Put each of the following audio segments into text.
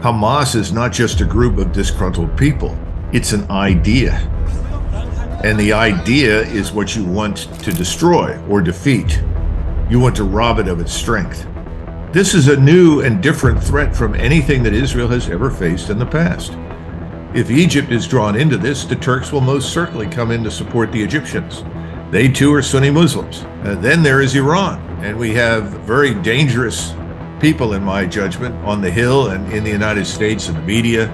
Hamas is not just a group of disgruntled people. It's an idea. And the idea is what you want to destroy or defeat. You want to rob it of its strength. This is a new and different threat from anything that Israel has ever faced in the past. If Egypt is drawn into this, the Turks will most certainly come in to support the Egyptians. They too are Sunni Muslims. Then there is Iran, and we have very dangerous people, in my judgment, on the Hill and in the United States and the media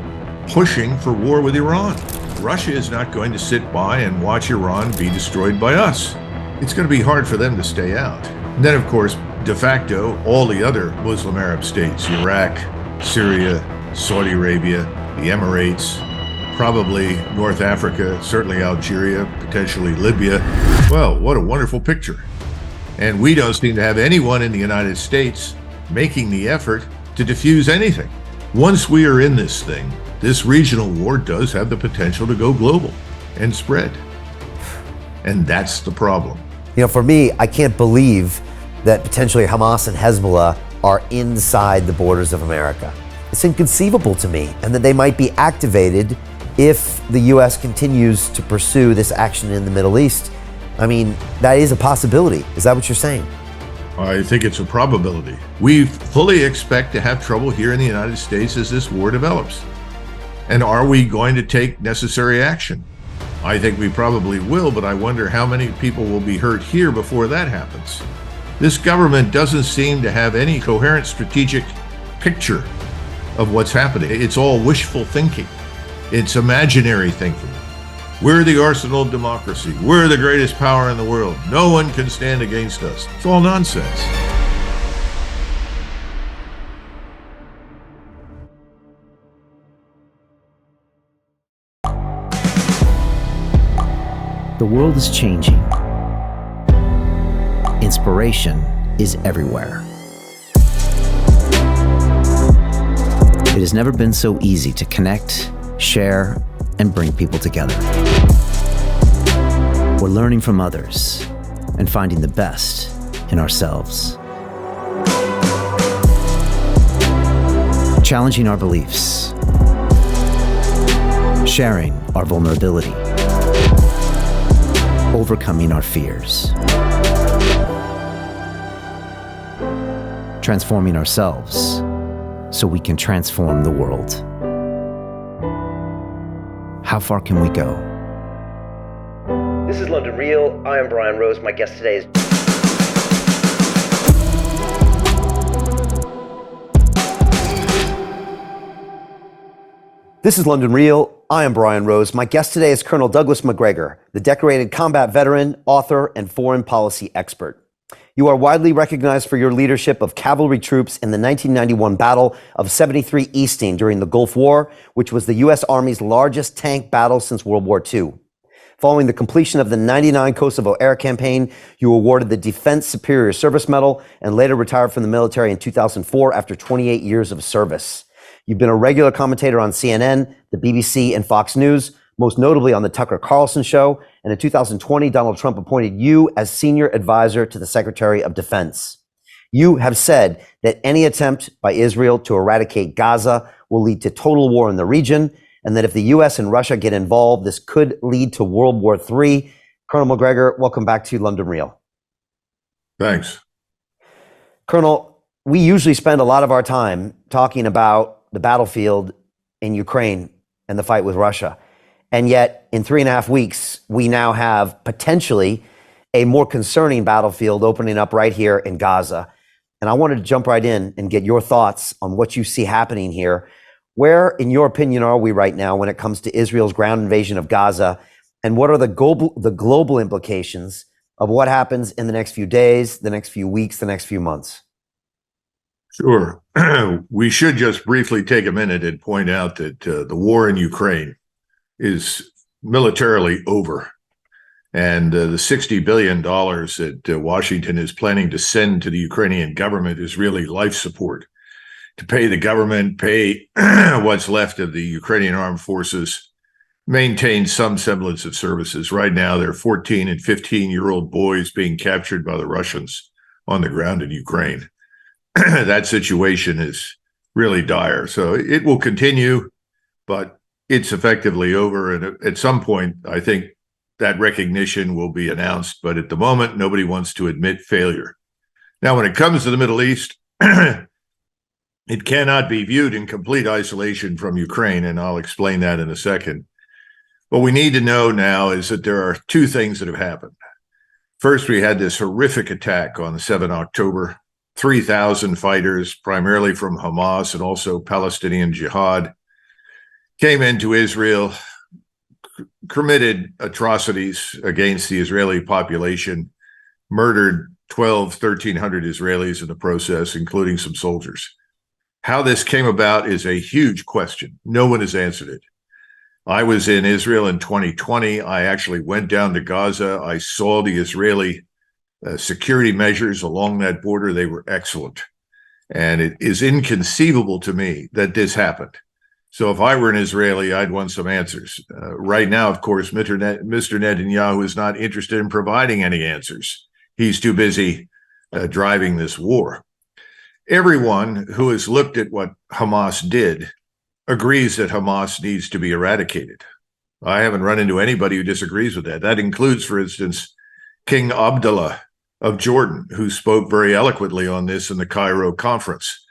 pushing for war with Iran. Russia is not going to sit by and watch Iran be destroyed by us. It's going to be hard for them to stay out. And then, of course, de facto, all the other Muslim Arab states, Iraq, Syria, Saudi Arabia, the Emirates, probably North Africa, certainly Algeria, potentially Libya. Well, what a wonderful picture. And we don't seem to have anyone in the United States making the effort to defuse anything. Once we are in this thing, this regional war does have the potential to go global and spread. And that's the problem. You know, for me, I can't believe that potentially Hamas and Hezbollah are inside the borders of America. It's inconceivable to me, and that they might be activated if the U.S. continues to pursue this action in the Middle East. I mean, that is a possibility. Is that what you're saying? I think it's a probability. We fully expect to have trouble here in the United States as this war develops. And are we going to take necessary action? I think we probably will, but I wonder how many people will be hurt here before that happens. This government doesn't seem to have any coherent strategic picture of what's happening. It's all wishful thinking. It's imaginary thinking. We're the arsenal of democracy. We're the greatest power in the world. No one can stand against us. It's all nonsense. The world is changing. Inspiration is everywhere. It has never been so easy to connect, share, and bring people together. We're learning from others and finding the best in ourselves. Challenging our beliefs. Sharing our vulnerability. Overcoming our fears. Transforming ourselves so we can transform the world. How far can we go? This is London Real. I am Brian Rose. My guest today is... This is London Real. I am Brian Rose. My guest today is Colonel Douglas Macgregor, the decorated combat veteran, author, and foreign policy expert. You are widely recognized for your leadership of cavalry troops in the 1991 Battle of 73 Easting during the Gulf War, which was the U.S. Army's largest tank battle since World War II. Following the completion of the 99 Kosovo Air Campaign, you were awarded the Defense Superior Service Medal and later retired from the military in 2004 after 28 years of service. You've been a regular commentator on CNN, the BBC, and Fox News, most notably on the Tucker Carlson Show, and in 2020, Donald Trump appointed you as senior advisor to the Secretary of Defense. You have said that any attempt by Israel to eradicate Gaza will lead to total war in the region, and that if the U.S. and Russia get involved, this could lead to World War III. Colonel Macgregor, welcome back to London Real. Thanks. Colonel, we usually spend a lot of our time talking about the battlefield in Ukraine and the fight with Russia. And yet, in 3.5 weeks, we now have potentially a more concerning battlefield opening up right here in Gaza. And I wanted to jump right in and get your thoughts on what you see happening here. Where, in your opinion, are we right now when it comes to Israel's ground invasion of Gaza? And what are the global implications of what happens in the next few days, the next few weeks, the next few months? Sure. We should just briefly take a minute and point out that the war in Ukraine is militarily over. And the $60 billion that Washington is planning to send to the Ukrainian government is really life support to pay the government, pay what's left of the Ukrainian armed forces, maintain some semblance of services. Right now, there are 14 and 15-year-old boys being captured by the Russians on the ground in Ukraine. That situation is really dire. So it will continue, but it's effectively over. And at some point, I think that recognition will be announced. But at the moment, nobody wants to admit failure. Now, when it comes to the Middle East, it cannot be viewed in complete isolation from Ukraine, and I'll explain that in a second. What we need to know now is that there are two things that have happened. First, we had this horrific attack on 7 October. 3,000 fighters, primarily from Hamas and also Palestinian Jihad, came into Israel, committed atrocities against the Israeli population, murdered 1,300 Israelis in the process, including some soldiers. How this came about is a huge question. No one has answered it. I was in Israel in 2020. I actually went down to Gaza. I saw the Israeli security measures along that border. They were excellent. And it is inconceivable to me that this happened. So if I were an Israeli, I'd want some answers. Right now, of course, Mr. Netanyahu is not interested in providing any answers. He's too busy driving this war. Everyone who has looked at what Hamas did agrees that Hamas needs to be eradicated. I haven't run into anybody who disagrees with that. That includes, for instance, King Abdullah of Jordan, who spoke very eloquently on this in the Cairo conference.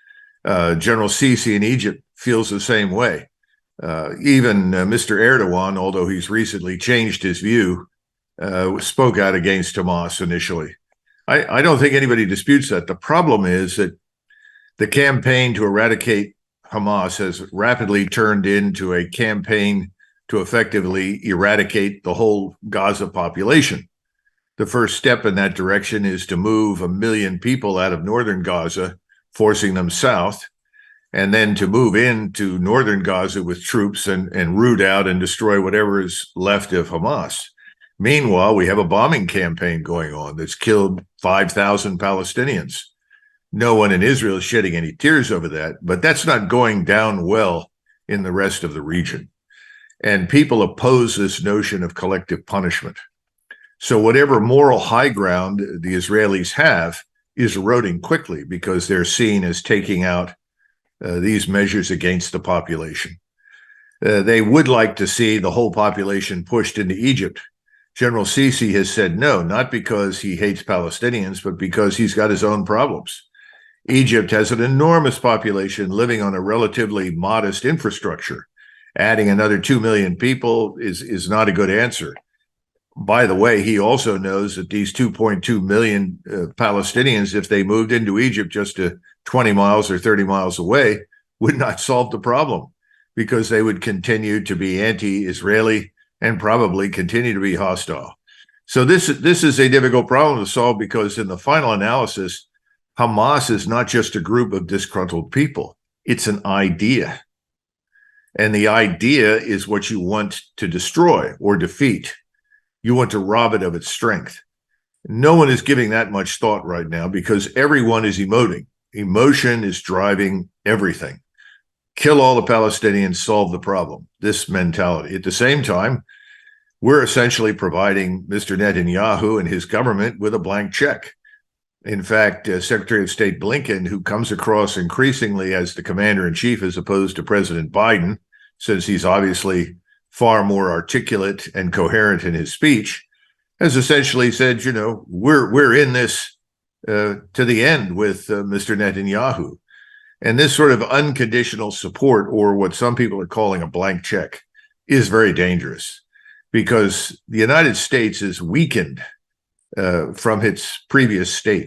General Sisi in Egypt feels the same way. Even Mr. Erdogan, although he's recently changed his view, spoke out against Hamas initially. I don't think anybody disputes that. The problem is that the campaign to eradicate Hamas has rapidly turned into a campaign to effectively eradicate the whole Gaza population. The first step in that direction is to move 1 million people out of northern Gaza, forcing them south, and then to move into northern Gaza with troops and root out and destroy whatever is left of Hamas. Meanwhile, we have a bombing campaign going on that's killed 5,000 Palestinians. No one in Israel is shedding any tears over that, but that's not going down well in the rest of the region. And people oppose this notion of collective punishment. So whatever moral high ground the Israelis have is eroding quickly because they're seen as taking out these measures against the population. They would like to see the whole population pushed into Egypt. General Sisi has said no, not because he hates Palestinians, but because he's got his own problems. Egypt has an enormous population living on a relatively modest infrastructure. Adding another 2 million people is not a good answer. By the way, he also knows that these 2.2 million Palestinians, if they moved into Egypt just 20 miles or 30 miles away, would not solve the problem because they would continue to be anti-Israeli and probably continue to be hostile. So this is a difficult problem to solve because in the final analysis, Hamas is not just a group of disgruntled people. It's an idea. And the idea is what you want to destroy or defeat. You want to rob it of its strength. No one is giving that much thought right now because everyone is emoting. Emotion is driving everything. Kill all the Palestinians, solve the problem. This mentality. At the same time, we're essentially providing Mr. Netanyahu and his government with a blank check. In fact, Secretary of State Blinken, who comes across increasingly as the commander-in-chief as opposed to President Biden, since he's obviously far more articulate and coherent in his speech, has essentially said, you know, we're in this to the end with Mr. Netanyahu. And this sort of unconditional support, or what some people are calling a blank check, is very dangerous because the United States is weakened from its previous state.